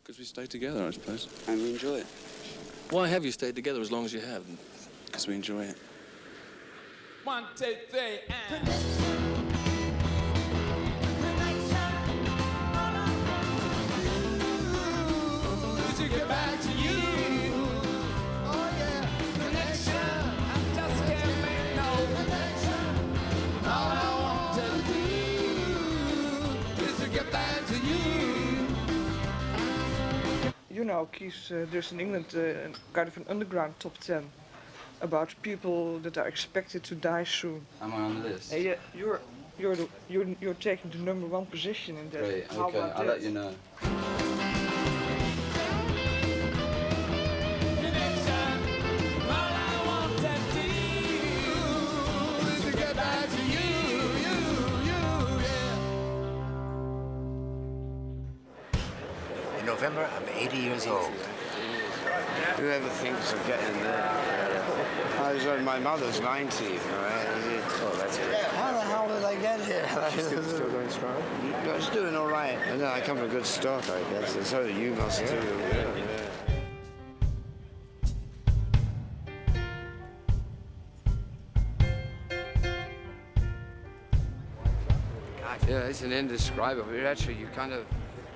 Because we stay together, I suppose. And we enjoy it. Why have you stayed together as long as you have? Because we enjoy it. 1, 2, 3, and... To get back to you. Oh yeah, connection. I just can't make no connection. All I want to do is to get back to you. You know, there's in England kind of an underground top 10 about people that are expected to die soon. Am I on the list? And yeah, you're taking the #1 position in that. Great, How okay, about I'll that? let you know. In November, I'm 80 years old. Whoever thinks of getting there? I was on my mother's 90, right? Oh, that's great. How the hell did I get here? Still going strong? I was doing all right. And then I come from a good stock, I guess. And so you must too. Yeah, it's an indescribable. Actually, you kind of,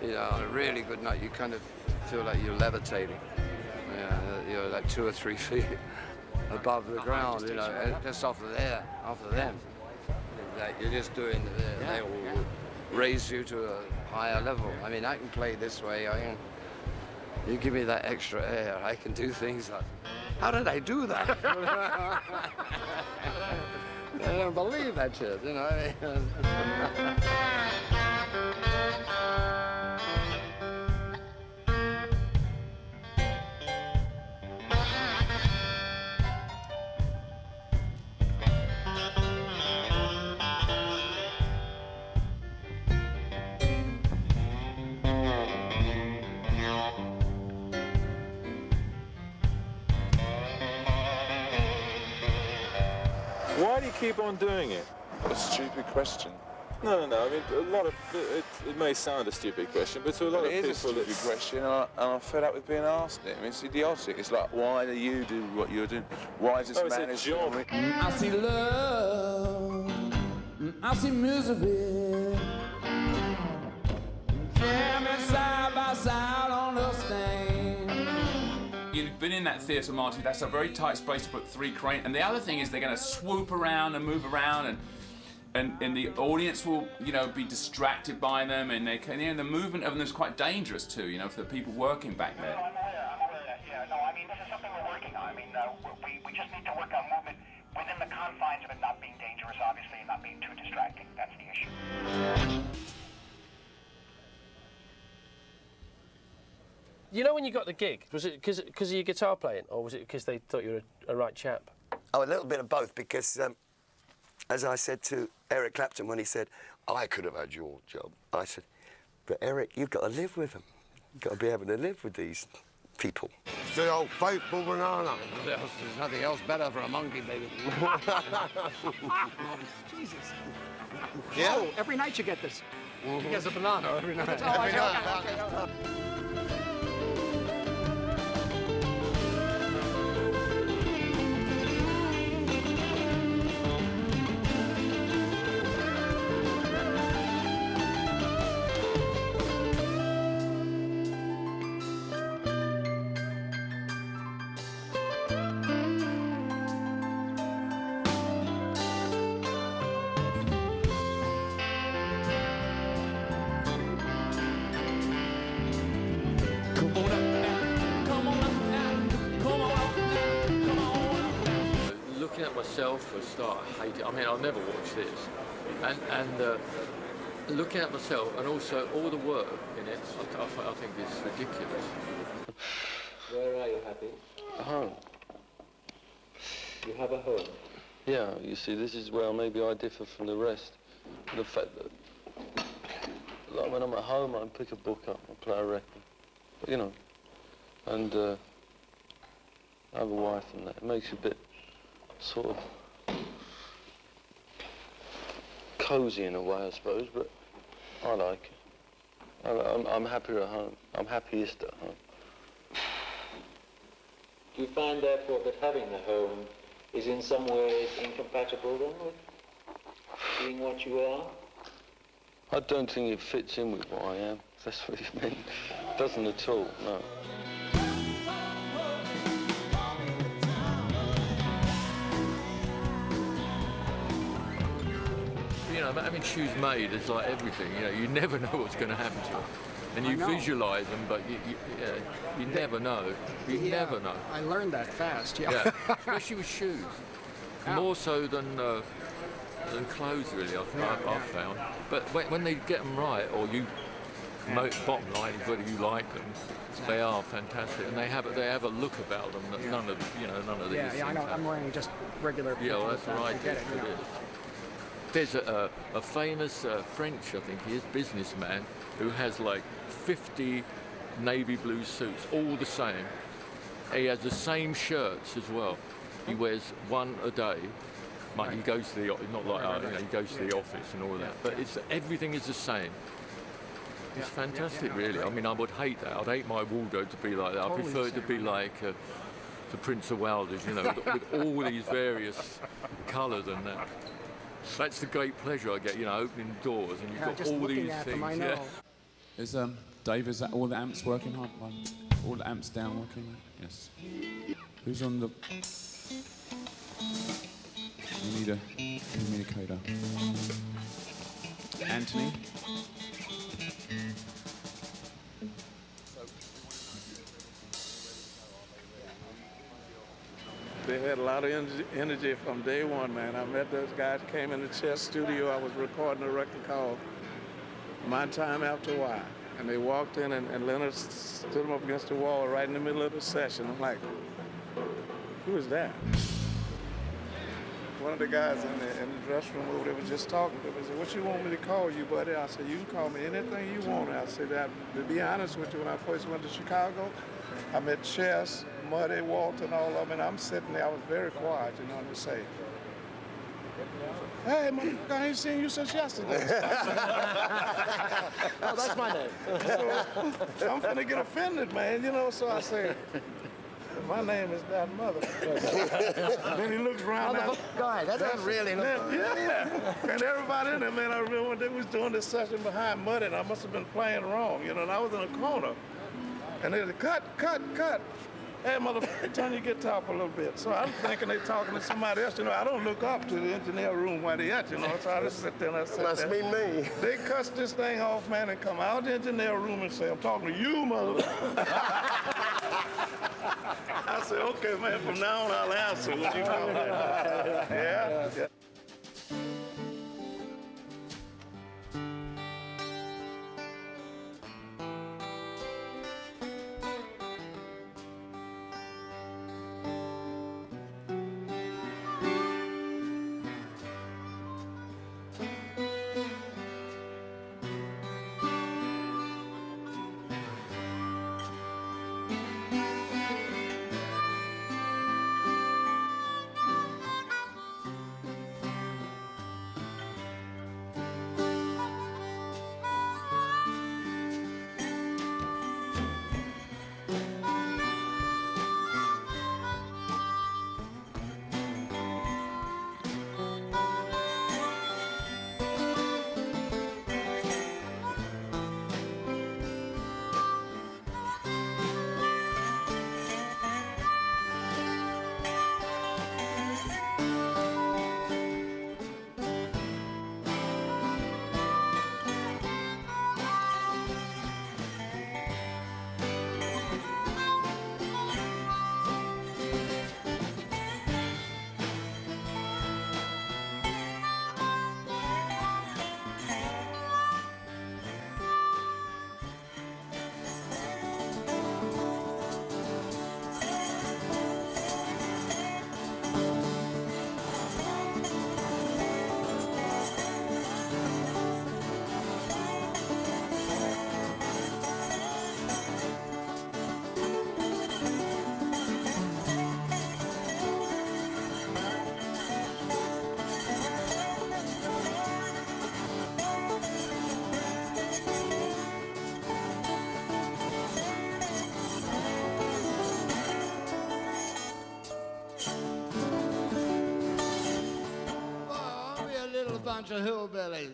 you know, on a really good night, you kind of feel like you're levitating. Yeah, you're like 2 or 3 feet above the ground, you know, and just off of them. Like you're just doing, they will raise you to a higher level. I mean, I can play this way. You give me that extra air, I can do things like, how did I do that? I don't believe that shit, you know. Why do you keep on doing it? A stupid question. No. I mean, a lot of it may sound a stupid question, but to a lot of people, it is a stupid question, and I'm fed up with being asked it. I mean, it's idiotic. It's like, why do you do what you're doing? Why is this man? It's a job. I see love, I see misery. Tell me side by side on the stand. You've been in that theatre, Martin. That's a very tight space to put 3 cranes. And the other thing is they're going to swoop around and move around, and the audience will, you know, be distracted by them, and they can, you know, the movement of them is quite dangerous too, you know, for the people working back there. I'm aware that, yeah. No, I mean, this is something we're working on. I mean, we just need to work on movement within the confines of it not being dangerous, obviously, and not being too distracting. That's the issue. You know when you got the gig, was it because of your guitar playing, or was it because they thought you were a right chap? Oh, a little bit of both, because as I said to Eric Clapton when he said, I could have had your job, I said, but Eric, you've got to live with them. You've got to be able to live with these people. The old faithful banana. There's nothing else better for a monkey, baby. Jesus. Yeah. Oh, every night you get this. He gets a banana every night. Okay. Looking at myself for a start, I hate it. I mean, I'll never watch this. And looking at myself and also all the work in it, I think it's ridiculous. Where are you happy? At home. You have a home? Yeah, you see, this is where maybe I differ from the rest. The fact that, like, when I'm at home, I pick a book up, I play a record, you know, and I have a wife and that. It makes you a bit sort of cosy in a way, I suppose, but I like it. I'm happier at home. I'm happiest at home. Do you find, therefore, that having a home is in some ways incompatible then with being what you are? I don't think it fits in with what I am. If that's what you mean. It doesn't at all, no. You know, having shoes made is like everything. You know, you never know what's going to happen to them. And you visualise them, but you never know. You never know. I learned that fast, Especially with shoes. More so than clothes, really, I've found. But when they get them right, or bottom line is whether you like them, they are fantastic, and they have a look about them that none of these things I know. have. I'm wearing just regular. Yeah, well, that's right. There's a famous French, I think he is, businessman who has like 50 navy blue suits, all the same. He has the same shirts as well. He wears one a day. He goes to the not like he goes to the office and all that. But everything is the same. It's fantastic, really. I mean, I would hate that. I'd hate my wardrobe to be like that. I prefer it to be like the Prince of Wales, you know, with all these various colours and that. That's the great pleasure I get, you know, opening doors and you've got all these things. Is Dave, is that all the amps working hard? All the amps down working? Yes. Who's on the... We need a communicator. Anthony? They had a lot of energy from day one, man. I met those guys, came in the chess studio. I was recording a record called My Time After Why. And they walked in, and Leonard stood them up against the wall right in the middle of the session. I'm like, who is that? One of the guys in the dressing room over there was just talking to me. He said, what you want me to call you, buddy? I said, you can call me anything you want. I said, to be honest with you, when I first went to Chicago, I met Chess, Muddy, Walt, and all of them, and I'm sitting there. I was very quiet, you know what I'm saying? Hey, motherfucker, I ain't seen you since yesterday. Oh, that's my name. So I'm finna get offended, man, you know, so I said, my name is that motherfucker. Then he looks around. Guy, that doesn't really look good. Yeah. And everybody in there, man, I remember when they was doing this session behind Muddy, and I must have been playing wrong, you know, and I was in a corner. And they said, cut. Hey, motherfucker, turn your guitar up a little bit. So I'm thinking they talking to somebody else. You know, I don't look up to the engineer room where they at, you know. So I just sit there and I sit there. Must be me. They cuss this thing off, man, and come out the engineer room and say, I'm talking to you, motherfucker. I said, okay, man, from now on I'll answer what you call me. Yeah? bunch of hillbillies.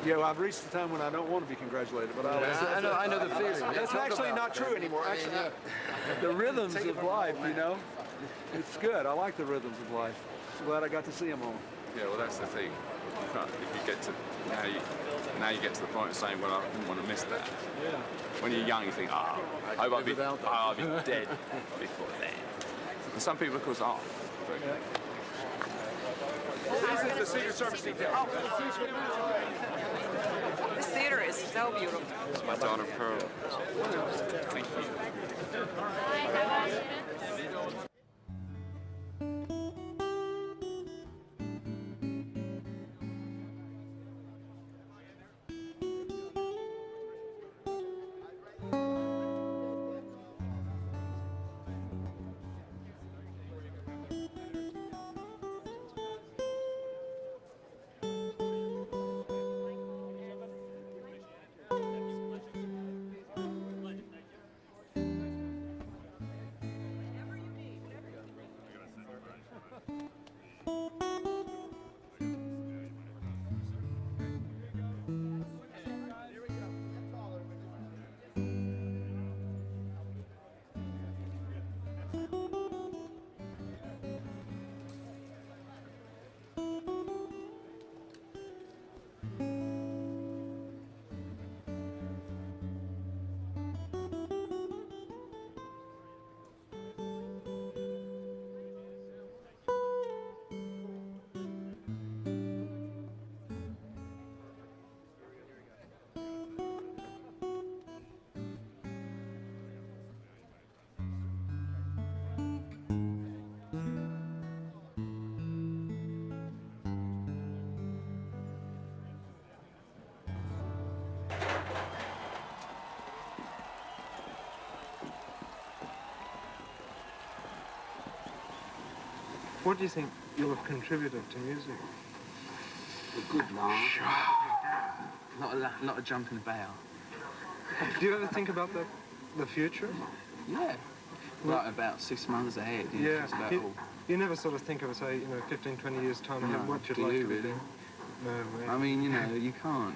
Yeah, well, I've reached the time when I don't want to be congratulated, but I know the feeling. That's actually not true anymore. Actually, the rhythms of life, you know, it's good. I like the rhythms of life. I'm glad I got to see them all. Yeah, well, that's the thing. If you get to now you get to the point of saying, well, I didn't want to miss that. Yeah. When you're young, you think, oh, I'll be dead before then. And some people, of course, are. This is the Secret Service detail. This theater is so beautiful. It's my daughter, Pearl. Thank you. What do you think you'll have contributed to music? A good laugh. Not a jump in the barrel. Do you ever think about the future? Yeah. Right about 6 months ahead. You know, about you never sort of think of, say, 15, 20 years' time ahead, what you'd like to be doing? No, way. I mean, you can't,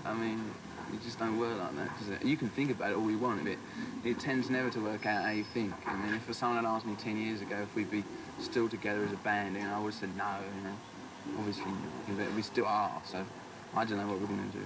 I mean, you just don't work like that. Cause you can think about it all you want, but it tends never to work out how you think. I mean, if someone had asked me 10 years ago if we'd be still together as a band, I would have said no, Obviously, we still are, so I don't know what we're going to do.